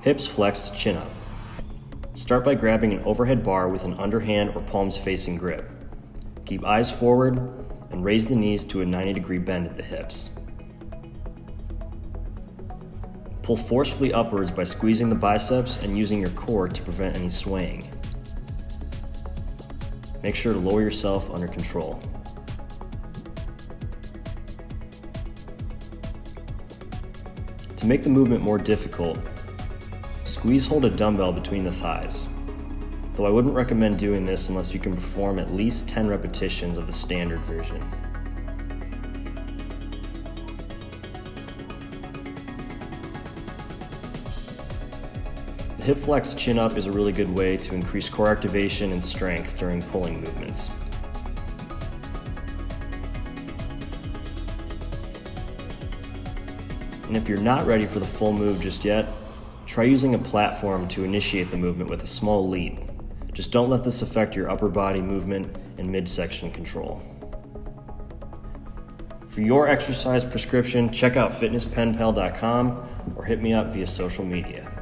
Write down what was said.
Hips flexed chin up. Start by grabbing an overhead bar with an underhand or palms facing grip. Keep eyes forward and raise the knees to a 90-degree bend at the hips. Pull forcefully upwards by squeezing the biceps and using your core to prevent any swaying. Make sure to lower yourself under control. To make the movement more difficult, squeeze hold a dumbbell between the thighs, though I wouldn't recommend doing this unless you can perform at least 10 repetitions of the standard version. The hip flex chin up is a really good way to increase core activation and strength during pulling movements. And if you're not ready for the full move just yet, try using a platform to initiate the movement with a small lead. Just don't let this affect your upper body movement and midsection control. For your exercise prescription, check out fitnesspenpal.com or hit me up via social media.